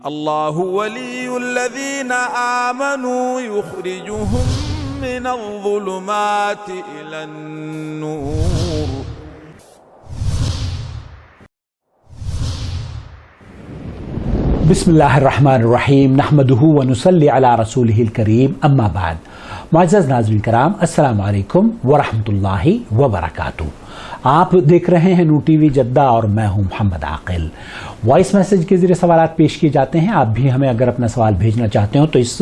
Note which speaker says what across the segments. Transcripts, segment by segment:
Speaker 1: اللہ ولی الذین آمنوا یخرجهم من الظلمات الی النور.
Speaker 2: بسم اللہ الرحمن الرحیم نحمدہ ونصلی علی رسولہ الکریم اما بعد. معزز ناظرین کرام، السلام علیکم ورحمۃ اللہ وبرکاتہ. آپ دیکھ رہے ہیں نور ٹی وی جدہ اور میں ہوں محمد عاقل. وائس میسج کے ذریعے سوالات پیش کیے جاتے ہیں. آپ بھی ہمیں اگر اپنا سوال بھیجنا چاہتے ہو تو اس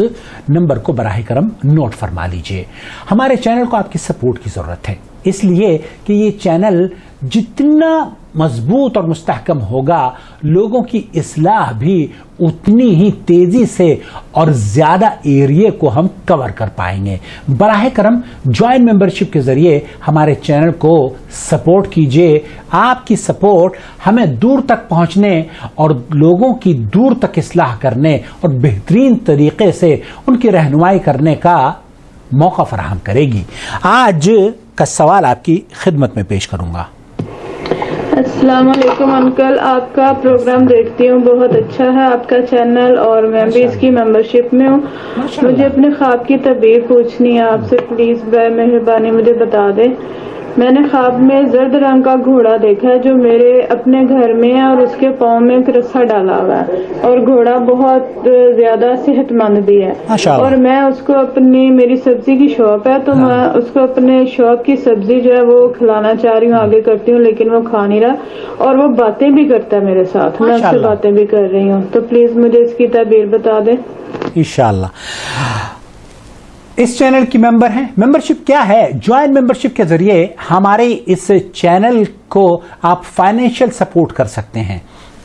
Speaker 2: نمبر کو براہ کرم نوٹ فرما لیجئے. ہمارے چینل کو آپ کی سپورٹ کی ضرورت ہے، اس لیے کہ یہ چینل جتنا مضبوط اور مستحکم ہوگا، لوگوں کی اصلاح بھی اتنی ہی تیزی سے اور زیادہ ایریے کو ہم کور کر پائیں گے. براہ کرم جوائن ممبرشپ کے ذریعے ہمارے چینل کو سپورٹ کیجیے. آپ کی سپورٹ ہمیں دور تک پہنچنے اور لوگوں کی دور تک اصلاح کرنے اور بہترین طریقے سے ان کی رہنمائی کرنے کا موقع فراہم کرے گی. آج کا سوال آپ کی خدمت میں پیش کروں گا.
Speaker 3: السلام علیکم انکل، آپ کا پروگرام دیکھتی ہوں، بہت اچھا ہے آپ کا چینل اور میں بھی اس کی ممبرشپ میں ہوں. مجھے اپنے خواب کی تعبیر پوچھنی ہے آپ سے، پلیز مہربانی مجھے بتا دیں. میں نے خواب میں زرد رنگ کا گھوڑا دیکھا ہے جو میرے اپنے گھر میں ہے اور اس کے پاؤں میں ایک رسا ڈالا ہوا ہے اور گھوڑا بہت زیادہ صحت مند بھی ہے. اور میں اس کو میری سبزی کی شاپ ہے تو میں اس کو اپنے شاپ کی سبزی جو ہے وہ کھلانا چاہ رہی ہوں، آگے کرتی ہوں، لیکن وہ کھا نہیں رہا اور وہ باتیں بھی کرتا ہے میرے ساتھ، میں اس سے باتیں بھی کر رہی ہوں. تو پلیز مجھے اس کی تعبیر بتا دیں
Speaker 2: انشاءاللہ. اس چینل کی ممبر ہیں. ممبرشپ کیا ہے؟ جوائن ممبرشپ کے ذریعے ہمارے اس چینل کو آپ فائنینشیل سپورٹ کر سکتے ہیں.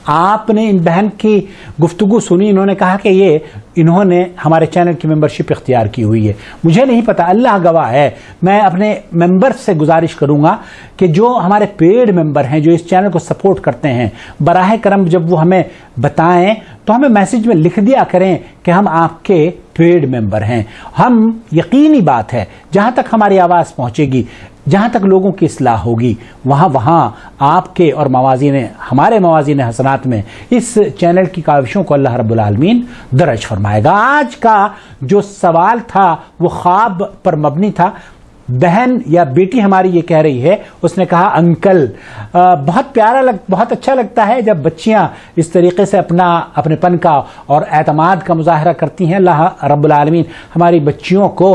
Speaker 2: آپ نے ان بہن کی گفتگو سنی، انہوں نے کہا کہ انہوں نے ہمارے چینل کی ممبرشپ اختیار کی ہوئی ہے. مجھے نہیں پتا، اللہ گواہ ہے. میں اپنے ممبر سے گزارش کروں گا کہ جو ہمارے پیڈ ممبر ہیں، جو اس چینل کو سپورٹ کرتے ہیں، براہ کرم جب وہ ہمیں بتائیں تو ہمیں میسج میں لکھ دیا کریں کہ ہم آپ کے پیڈ ممبر ہیں. ہم یقینی بات ہے جہاں تک ہماری آواز پہنچے گی، جہاں تک لوگوں کی اصلاح ہوگی، وہاں آپ کے اور ہمارے موازین حسنات میں اس چینل کی کاوشوں کو اللہ رب العالمین درج فرمائے گا. آج کا جو سوال تھا وہ خواب پر مبنی تھا. بہن یا بیٹی ہماری یہ کہہ رہی ہے، اس نے کہا انکل بہت پیارا بہت اچھا لگتا ہے جب بچیاں اس طریقے سے اپنے پن کا اور اعتماد کا مظاہرہ کرتی ہیں. اللہ رب العالمین ہماری بچیوں کو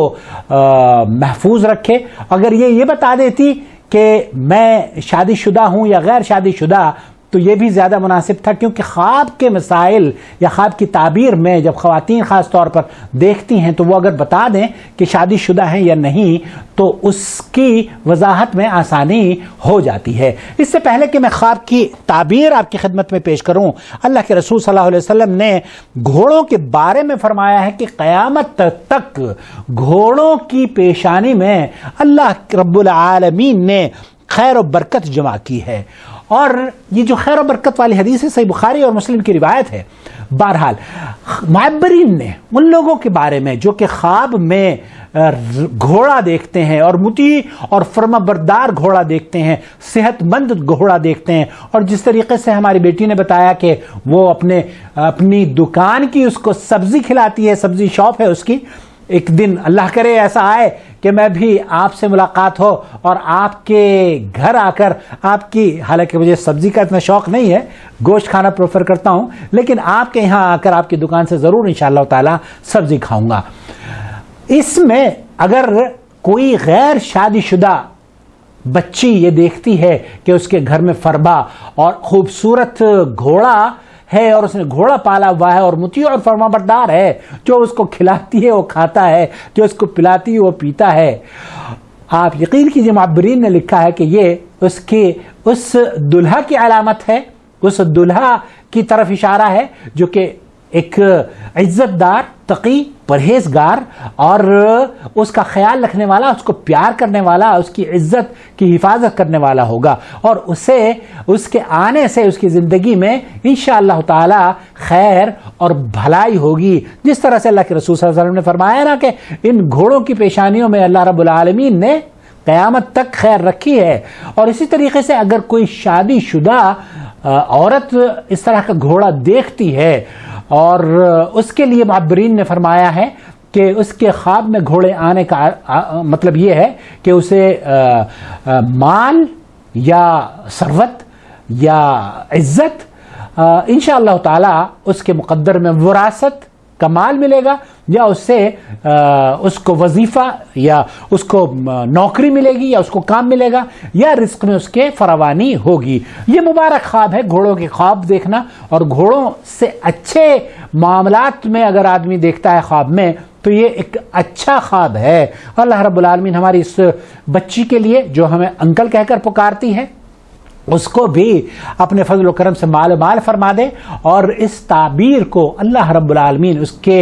Speaker 2: محفوظ رکھے. اگر یہ بتا دیتی کہ میں شادی شدہ ہوں یا غیر شادی شدہ تو یہ بھی زیادہ مناسب تھا، کیونکہ خواب کے مسائل یا خواب کی تعبیر میں جب خواتین خاص طور پر دیکھتی ہیں تو وہ اگر بتا دیں کہ شادی شدہ ہیں یا نہیں تو اس کی وضاحت میں آسانی ہو جاتی ہے. اس سے پہلے کہ میں خواب کی تعبیر آپ کی خدمت میں پیش کروں، اللہ کے رسول صلی اللہ علیہ وسلم نے گھوڑوں کے بارے میں فرمایا ہے کہ قیامت تک گھوڑوں کی پیشانی میں اللہ رب العالمین نے خیر و برکت جمع کی ہے. اور یہ جو خیر و برکت والی حدیث ہے صحیح بخاری اور مسلم کی روایت ہے. بہرحال معبرین نے ان لوگوں کے بارے میں جو کہ خواب میں گھوڑا دیکھتے ہیں اور مطیع اور فرما بردار گھوڑا دیکھتے ہیں، صحت مند گھوڑا دیکھتے ہیں، اور جس طریقے سے ہماری بیٹی نے بتایا کہ وہ اپنی دکان کی اس کو سبزی کھلاتی ہے، سبزی شاپ ہے اس کی. ایک دن اللہ کرے ایسا آئے کہ میں بھی آپ سے ملاقات ہو اور آپ کے گھر آ کر آپ کی، حالانکہ مجھے سبزی کا اتنا شوق نہیں ہے، گوشت کھانا پریفر کرتا ہوں، لیکن آپ کے یہاں آ کر آپ کی دکان سے ضرور انشاءاللہ تعالی سبزی کھاؤں گا. اس میں اگر کوئی غیر شادی شدہ بچی یہ دیکھتی ہے کہ اس کے گھر میں فربا اور خوبصورت گھوڑا ہے اور اس نے گھوڑا پالا ہوا ہے اور مطیع اور فرما بردار ہے، جو اس کو کھلاتی ہے وہ کھاتا ہے، جو اس کو پلاتی ہے وہ پیتا ہے، آپ یقین کیجئے معبرین نے لکھا ہے کہ یہ اس دلہا کی علامت ہے، اس دلہا کی طرف اشارہ ہے جو کہ ایک عزت دار، تقی، پرہیزگار اور اس کا خیال رکھنے والا، اس کو پیار کرنے والا، اس کی عزت کی حفاظت کرنے والا ہوگا، اور اسے اس کے آنے سے اس کی زندگی میں انشاءاللہ تعالی خیر اور بھلائی ہوگی. جس طرح سے اللہ کے رسول صلی اللہ علیہ وسلم نے فرمایا نا کہ ان گھوڑوں کی پیشانیوں میں اللہ رب العالمین نے قیامت تک خیر رکھی ہے. اور اسی طریقے سے اگر کوئی شادی شدہ عورت اس طرح کا گھوڑا دیکھتی ہے اور اس کے لیے معبرین نے فرمایا ہے کہ اس کے خواب میں گھوڑے آنے کا مطلب یہ ہے کہ اسے مال یا ثروت یا عزت انشاءاللہ تعالی اس کے مقدر میں وراثت کا مال ملے گا، یا اس سے اس کو وظیفہ یا اس کو نوکری ملے گی، یا اس کو کام ملے گا، یا رزق میں اس کے فراوانی ہوگی۔ یہ مبارک خواب ہے گھوڑوں کے خواب دیکھنا، اور گھوڑوں سے اچھے معاملات میں اگر آدمی دیکھتا ہے خواب میں تو یہ ایک اچھا خواب ہے۔ اللہ رب العالمین ہماری اس بچی کے لیے جو ہمیں انکل کہہ کر پکارتی ہے اس کو بھی اپنے فضل و کرم سے مال مال فرما دے، اور اس تعبیر کو اللہ رب العالمین اس کے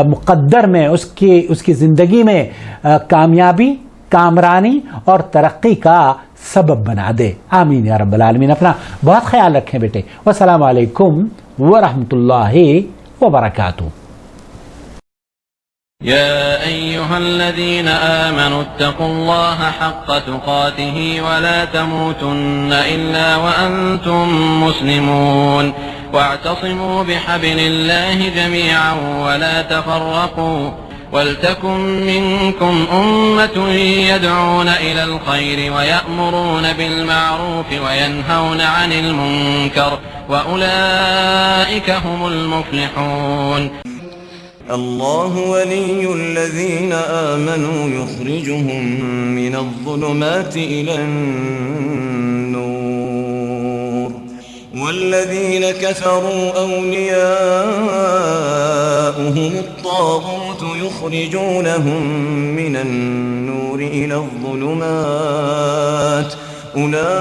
Speaker 2: مقدر میں اس کی زندگی میں کامیابی، کامرانی اور ترقی کا سبب بنا دے۔ آمین یا رب العالمین۔ اپنا بہت خیال رکھیں بیٹے۔ والسلام علیکم ورحمۃ اللہ وبرکاتہ۔
Speaker 4: يا أيها الذين آمنوا اتقوا الله حق تقاته ولا تموتن إلا وأنتم مسلمون واعتصموا بحبل الله جميعا ولا تفرقوا ولتكن منكم أمة يدعون إلى الخير ويأمرون بالمعروف وينهون عن المنكر وأولئك هم المفلحون
Speaker 5: الله ولي الذين آمنوا يخرجهم من الظلمات إلى النور والذين كفروا أولياؤهم الطاغوت يخرجونهم من النور إلى الظلمات أولئك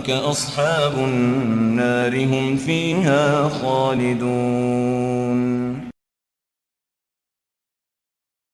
Speaker 5: أصحاب النار هم فيها خالدون